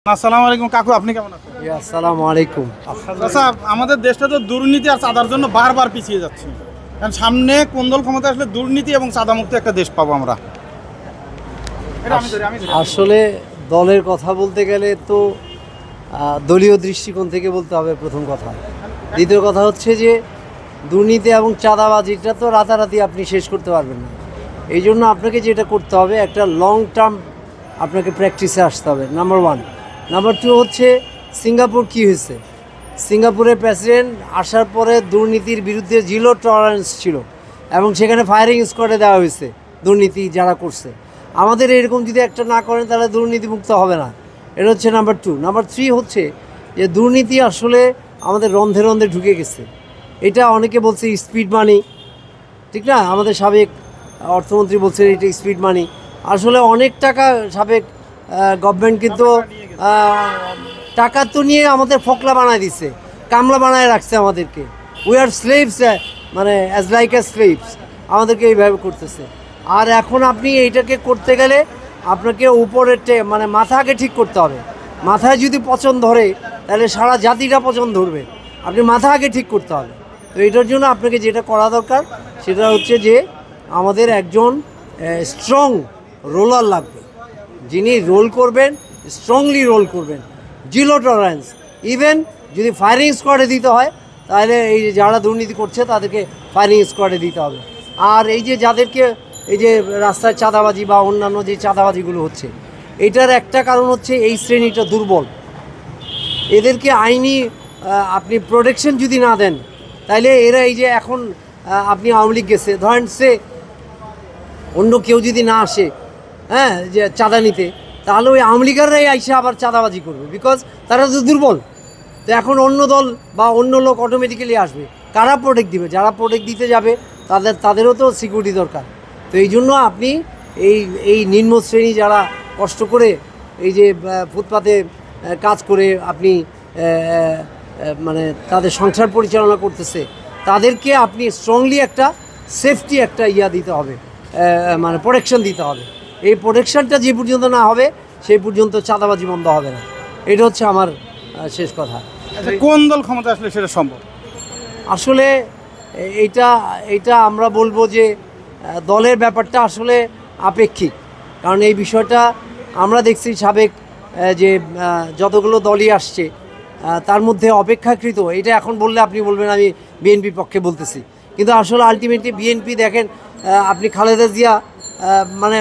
আসসালামু আলাইকুম কাকু, আপনি কেমন আছেন? আসসালামু আলাইকুম। আচ্ছা, আমাদের দেশটা তো দুর্নীতি আর চাঁদার জন্য বারবার পিছিয়ে যাচ্ছে। কারণ সামনে কোন দল ক্ষমতা আসলে দুর্নীতি এবং চাঁদা মুক্ত একটা দেশ পাবো আমরা। আসলে দলের কথা বলতে গেলে তো দলীয় দৃষ্টিকোণ থেকে বলতে হবে প্রথম কথা। দ্বিতীয় কথা হচ্ছে যে দুর্নীতি এবং চাঁদাবাজিটা তো রাতারাতি আপনি শেষ করতে পারবেন না। এই জন্য আপনাকে যেটা করতে হবে, একটা লং টার্ম আপনাকে প্র্যাকটিসে আসতে হবে, নাম্বার ওয়ান। নাম্বার টু হচ্ছে সিঙ্গাপুর কী হয়েছে, সিঙ্গাপুরের প্রেসিডেন্ট আসার পরে দুর্নীতির বিরুদ্ধে জিরো টলারেন্স ছিল এবং সেখানে ফায়ারিং স্কোয়াডে দেওয়া হয়েছে দুর্নীতি যারা করছে। আমাদের এরকম যদি একটা না করেন তাহলে দুর্নীতিমুক্ত হবে না। এটা হচ্ছে নাম্বার টু। নাম্বার থ্রি হচ্ছে যে দুর্নীতি আসলে আমাদের রন্ধে রন্ধে ঢুকে গেছে। এটা অনেকে বলছে স্পিড মানি, ঠিক না? আমাদের সাবেক অর্থমন্ত্রী বলছে এটা স্পিড মানি। আসলে অনেক টাকা সাবেক গভর্নমেন্ট কিন্তু টাকা তো নিয়ে আমাদের ফোকলা বানায় দিচ্ছে, কামলা বানায় রাখছে আমাদেরকে। উই আর স্লেভস, মানে অ্যাজ লাইক অ্যাজ স্লেভস আমাদেরকে এইভাবে করতেছে। আর এখন আপনি এইটাকে করতে গেলে আপনাকে উপরের মানে মাথাকে ঠিক করতে হবে। মাথায় যদি পচন ধরে তাহলে সারা জাতিটা পচন ধরবে। আপনি মাথা আগে ঠিক করতে হবে। তো এটার জন্য আপনাকে যেটা করা দরকার সেটা হচ্ছে যে আমাদের একজন স্ট্রং রোলার লাগবে, যিনি রোল করবেন, স্ট্রংলি রোল করবেন, জিরো টলারেন্স। ইভেন যদি ফায়ারিং স্কোয়াডে দিতে হয় তাহলে এই যে যারা দুর্নীতি করছে তাদেরকে ফায়ারিং স্কোয়াডে দিতে হবে। আর এই যে যাদেরকে এই যে রাস্তায় চাঁদাবাজি বা অন্যান্য যে চাঁদাবাজিগুলো হচ্ছে, এটার একটা কারণ হচ্ছে এই শ্রেণীটা দুর্বল। এদেরকে আইনি আপনি প্রোটেকশন যদি না দেন তাহলে এরা এই যে এখন আপনি আওয়ামী লীগ গেছে, ধরেন সে অন্য কেউ যদি না আসে যে চাঁদা নিতে, তাহলে ওই আওয়ামী লীগাররাই আইসে আবার চাঁদাবাজি করবে, বিকজ তারা তো দুর্বল। তো এখন অন্য দল বা অন্য লোক অটোমেটিক্যালি আসবে। কারা প্রোটেক্ট দিবে? যারা প্রোটেক্ট দিতে যাবে তাদেরও তো সিকিউরিটি দরকার। তো এই জন্য আপনি এই নিম্ন শ্রেণী যারা কষ্ট করে এই যে ফুটপাতে কাজ করে আপনি মানে তাদের সংসার পরিচালনা করতেছে, তাদেরকে আপনি স্ট্রংলি একটা সেফটি একটা দিতে হবে, মানে প্রোটেকশন দিতে হবে। এই প্রোটেকশনটা যে পর্যন্ত না হবে সেই পর্যন্ত চাঁদাবাজি বন্ধ হবে না। এটা হচ্ছে আমার শেষ কথা। কোন দল ক্ষমতা আসলে সেটা সম্ভব? আসলে এটা আমরা বলবো যে দলের ব্যাপারটা আসলে আপেক্ষিক। কারণ এই বিষয়টা আমরা দেখছি সাবেক যে যতগুলো দলই আসছে তার মধ্যে অপেক্ষাকৃত, এটা এখন বললে আপনি বলবেন আমি বিএনপির পক্ষে বলতেছি, কিন্তু আসলে আলটিমেটলি বিএনপি দেখেন, আপনি খালেদা জিয়া মানে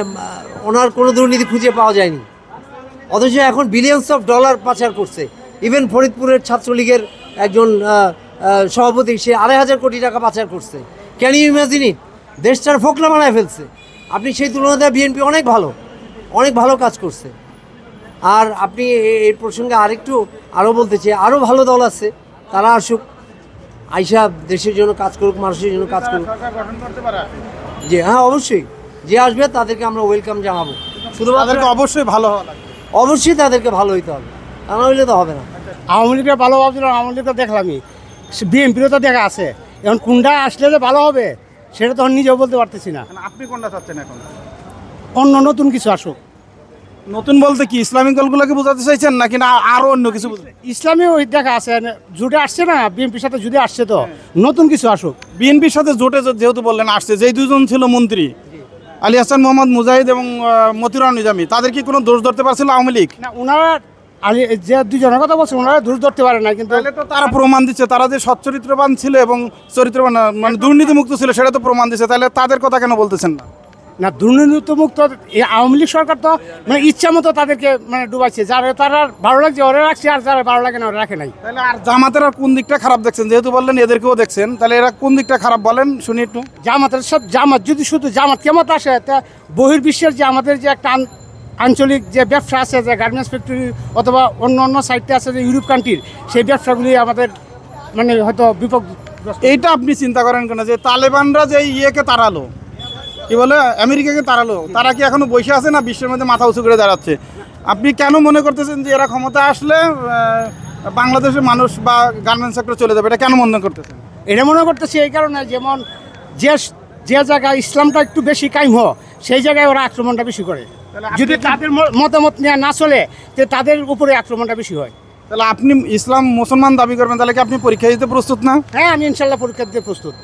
ওনার কোনো দুর্নীতি খুঁজে পাওয়া যায়নি, অথচ এখন বিলিয়নস অফ ডলার পাচার করছে। ইভেন ফরিদপুরের ছাত্রলীগের একজন সভাপতি, সে ২৫০০ কোটি টাকা পাচার করছে। Can you imagine it? দেশটার ফোকলা বানায় ফেলছে। আপনি সেই তুলনায় বিএনপি অনেক ভালো কাজ করছে। আর আপনি এই প্রসঙ্গে আরও বলতে চাই, আরও ভালো দল আছে, তারা আসুক, আইসা দেশের জন্য কাজ করুক, মানুষের জন্য কাজ করুক। যে হ্যাঁ, অবশ্যই যে আসবে তাদেরকে আমরা ওয়েলকাম জানাবো। শুধু তাদেরকে অবশ্যই ভালো হওয়া লাগবে, অবশ্যই তাদেরকে ভালো হইতে হবে, তা না হইলে তো হবে না। আওয়ামী লীগের ভালো ভাবছিলাম, আওয়ামী লীগ তো দেখলামই, বিএনপিরও তো দেখা আছে। এখন কোনটা আসলে যে ভালো হবে সেটা তখন নিজেও বলতে পারতেছি না। আপনি কোনটা চাচ্ছেন এখন? অন্য নতুন কিছু আসুক। নতুন বলতে কি ইসলামিক দলগুলোকে বোঝাতে চাইছেন নাকি না আরো অন্য কিছু? ইসলামী ওই দেখা আছে, জুটে আসছে না, বিএনপির সাথে জুটে আসছে, তো নতুন কিছু আসুক। বিএনপির সাথে জোটে যেহেতু বললেন আসছে, যেই দুজন ছিল মন্ত্রী আলী হাসান মোহাম্মদ মুজাহিদ এবং মতিউর নিজামী, তাদের কি কোনো দোষ ধরতে পারছিল আওয়ামী লীগ? না, ওনারা যে দুজনের কথা বলছে ওনারা দোষ ধরতে পারে না, কিন্তু তারা প্রমাণ দিচ্ছে তারা যে সচ্চরিত্রবান ছিল এবং চরিত্রবান মানে দুর্নীতিমুক্ত ছিল, সেটা তো প্রমাণ দিচ্ছে। তাহলে তাদের কথা কেন বলতেছেন না? না, দুর্নীতিমুক্ত এই আওয়ামী লীগ সরকার তো মানে ইচ্ছা মতো তাদেরকে মানে ডুবাইছে। যারা তারা ভালো লাগছে ওরা রাখছে, আর যারা ভালো লাগে না ওরা রাখে নাই। তাহলে আর জামাতের আর কোন দিকটা খারাপ দেখছেন? যেহেতু বললেন এদেরকেও দেখছেন, তাহলে এরা কোন দিকটা খারাপ বলেন শুনি একটু। জামাতের সব জামাত যদি শুধু জামাত কেমন আসে, তা বহির্বিশ্বের যে আমাদের যে একটা আঞ্চলিক যে ব্যবসা আছে, যে গার্মেন্টস ফ্যাক্টরি অথবা অন্য সাইডে আছে যে ইউরোপ কান্ট্রির, সেই ব্যবসাগুলি আমাদের মানে হয়তো বিপদ। এইটা আপনি চিন্তা করেন কেন যে তালেবানরা যে ইয়েকে তাড়ালো, কি বলে আমেরিকাকে তাড়ালো, তারা কি এখনো বসে আছে না বিশ্বের মধ্যে মাথা উঁচু করে দাঁড়াচ্ছে? আপনি কেন মনে করতেছেন যে এরা ক্ষমতা আসলে বাংলাদেশের মানুষ বা গার্মেন্টস সেক্টর চলে যাবে? এটা কেন মনে করতেছেন? এটা মনে করতেছি এই কারণে, যেমন যে জায়গায় ইসলামটা একটু বেশি কায়েম হয় সেই জায়গায় ওরা আক্রমণটা বেশি করে। তাহলে আপনি যদি তাদের মতামত নেওয়া না চলে তো তাদের উপরে আক্রমণটা বেশি হয়। তাহলে আপনি ইসলাম মুসলমান দাবি করবেন, তাহলে কি আপনি পরীক্ষা দিতে প্রস্তুত না? হ্যাঁ, আমি ইনশাল্লাহ পরীক্ষা দিতে প্রস্তুত।